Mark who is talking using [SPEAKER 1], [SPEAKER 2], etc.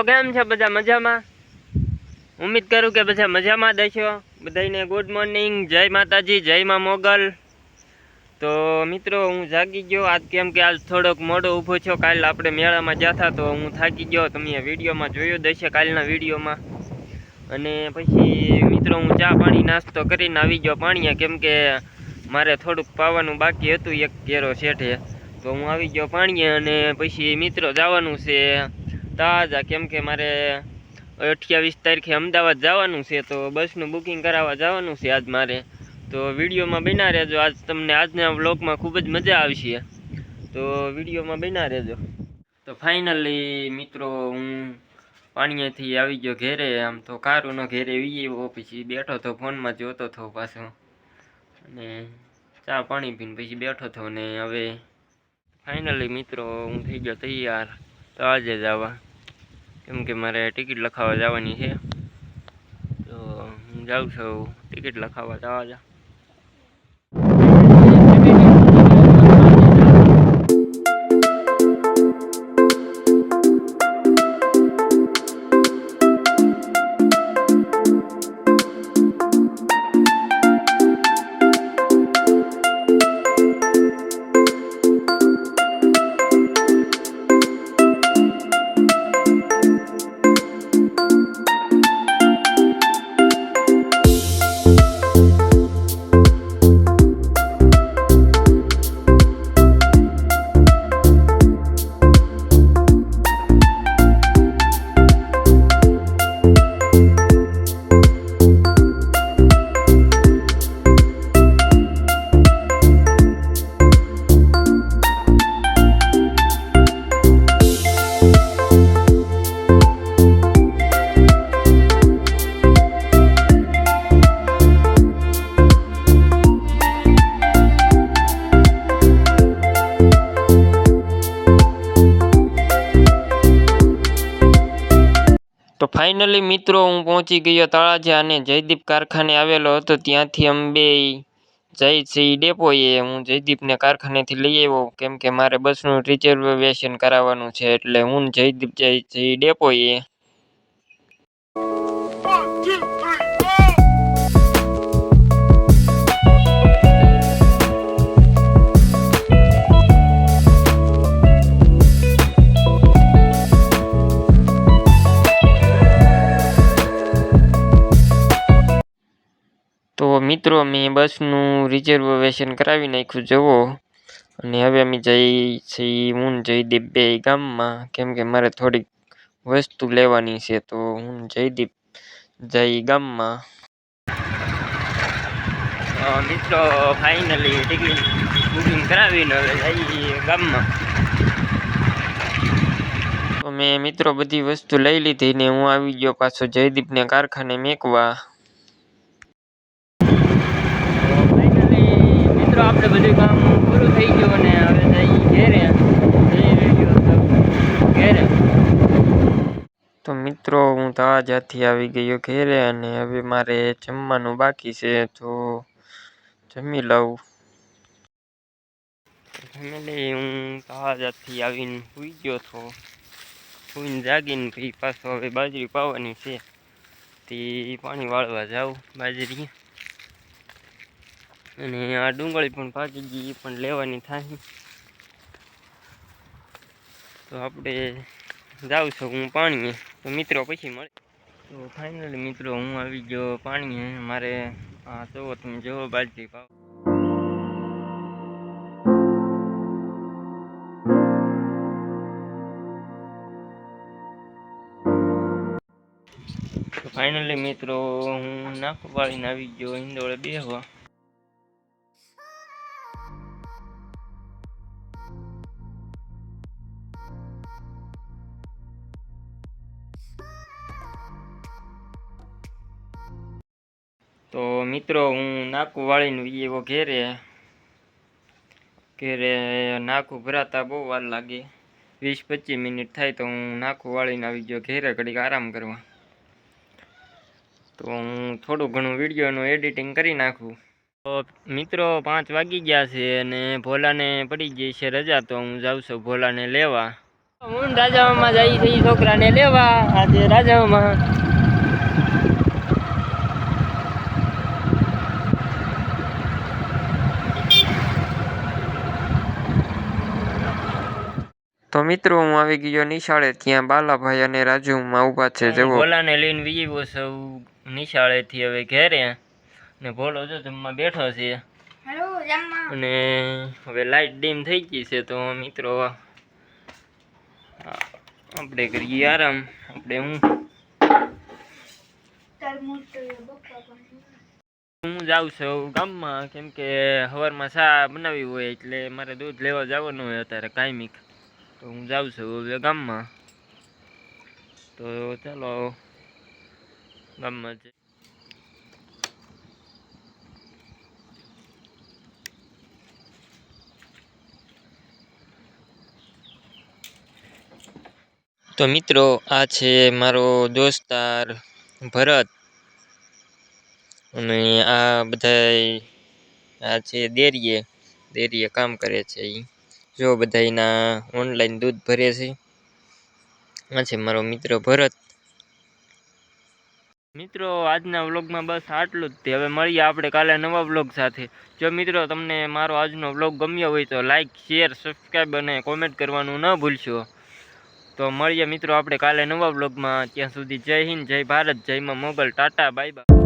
[SPEAKER 1] કેમ છે બધા મજામાં? ઉમ્મીદ કરું કે બધા મજામાં જ હશો. બધાને ગુડ મોર્નિંગ, જય માતાજી, જય માં મોગલ. તો મિત્રો હું જાગી ગયો આજ, કેમ કે આજ થોડોક મોડો ઊભો છો. કાલે આપણે મેળામાં જતા તો હું થાકી ગયો. તમે વિડીયોમાં જોયો જ હશે, કાલના વિડીયોમાં. અને પછી મિત્રો હું ચા પાણી નાસ્તો કરીને આવી ગયો પાણીએ, કેમ કે મારે થોડુંક પાવાનું બાકી હતું એક કેરો શેઠે. તો હું આવી ગયો પાણીએ અને પછી મિત્રો જવાનું છે તાજા, કેમ કે મારે 28 તારીખે અમદાવાદ જવાનું છે. તો બસનું બુકિંગ કરાવવા જવાનું છે આજ મારે. તો વિડીયોમાં બન્યા રહેજો. આજ તમને આજના વ્લોગમાં ખૂબ જ મજા આવશે, તો વિડીયોમાં બન્યા રહેજો. તો ફાઇનલી મિત્રો હું પાણીએથી આવી ગયો ઘેરે. આમ તો કારુનો ઘેરે વીવો, પછી બેઠો તો ફોનમાં જોતો હતો પાછો, અને ચા પાણી પીને પછી બેઠો હતો. ને હવે ફાઇનલી મિત્રો હું થઈ ગયો તૈયાર તો આજે જવા, કેમ કે મારે ટિકિટ લખાવવા જવાની છે. તો હું જાઉં છું ટિકિટ લખાવવા જવા. તો ફાઇનલી મિત્રો હું પહોંચી ગયો તળાજા, અને જયદીપ કારખાને આવેલો હતો. ત્યાંથી અમે જઈ ડેપોએ. હું જયદીપને કારખાનેથી લઈ આવ્યો, કેમ કે મારે બસનું રિઝર્વેશન કરાવવાનું છે. એટલે હું જયદીપ જઈ ડેપોએ. તો મિત્રો મેં બસનું રિઝર્વેશન કરાવી નાખ્યું જુઓ. અને હવે અમે હું જયદીપ બે ગામમાં, કેમ કે મારે થોડીક વસ્તુ લેવાની છે. તો હું જયદીપ જઈ ગામમાં. મિત્રો ફાઇનલી ટિકિટ બુકિંગ કરાવીને હવે જઈએ ગામમાં. તો મેં મિત્રો બધી વસ્તુ લઈ લીધી ને હું આવી ગયો પાછો જયદીપને કારખાને મેકવા. મિત્રો આપણે બધું કામ પૂરું થઈ ગયું અને હવે જઈ ઘેરે. તો મિત્રો હું તળાજાથી આવી ગયો ઘેરે, અને હવે મારે જમવાનું બાકી છે, તો જમી લઉં. ફેમિલી હું તળાજાથી આવીને સૂઈ ગયો હતો. સૂઈને જાગીને પછી પાછો હવે બાજરી પાવાની છે, તે પાણી વાળવા જાઉં બાજરી. અને આ ડુંગળી પણ પાકી ગઈ, પણ લેવાની થાય. તો આપણે જાઉં છું હું પાણીએ. તો મિત્રો પછી મળે. તો ફાઇનલી મિત્રો હું આવી ગયો પાણીએ. મારે જુઓ તમે જુઓ બાજરી પાવ. તો ફાઇનલી મિત્રો હું નાખું વાળીને આવી ગયો હિંડોળે બેહવા. તો મિત્રો હું નાકું વાળીને એવો ઘેરે નાકું ભરાતા બહુ વાર લાગે, 20-25 મિનિટ થાય. તો હું નાકું વાળીને આવી ગયો ઘેરે ઘડીક આરામ કરવા. તો હું થોડું ઘણું વિડીયોનું એડિટિંગ કરી નાખું. તો મિત્રો 5 વાગી ગયા છે અને ભોલાને પડી ગઈ છે રજા. તો હું જાઉં છું ભોલાને લેવા. હું રાજામાં જઈ છે ઈ છોકરાને લેવા આજે રાજામાં. તો મિત્રો હું આવી ગયો નિશાળે, ત્યાં બાલાભાઈ અને રાજુમાં ઊભા છે. જવો ભોલાને લઈને વિવો સૌ નિશાળેથી હવે ઘેરે, ને ભોલો જો જમવા બેઠો છે. અને હવે લાઈટ ડીમ થઈ ગઈ છે તો મિત્રો આપણે કરીએ આરામ. આપણે હું જાઉં છું ગામમાં, કેમ કે સવારમાં ચા બનાવી હોય એટલે મારે દૂધ લેવા જવાનું હોય અત્યારે કાયમિક. તો હું જાઉં છું હવે ગામમાં. તો ચાલો ગામમાં જઈએ. તો મિત્રો આ છે મારો દોસ્તાર ભરત, અને આ બધા આ છે દેરીએ કામ કરે છે. જો બધાના ઓનલાઈન દૂધ ભરે છે. આ છે મારો મિત્ર ભરત. મિત્રો આજના વ્લોગમાં બસ આટલું જ. હવે મળીએ આપણે કાલે નવા વ્લોગ સાથે. જો મિત્રો તમને મારો આજનો વ્લોગ ગમ્યો હોય તો લાઈક, શેર, સબસ્ક્રાઈબ અને કોમેન્ટ કરવાનું ન ભૂલશો. તો મળીએ મિત્રો આપણે કાલે નવા વ્લોગમાં. ત્યાં સુધી જય હિન્દ, જય ભારત, જય માં મોગલ. Tata, bye bye.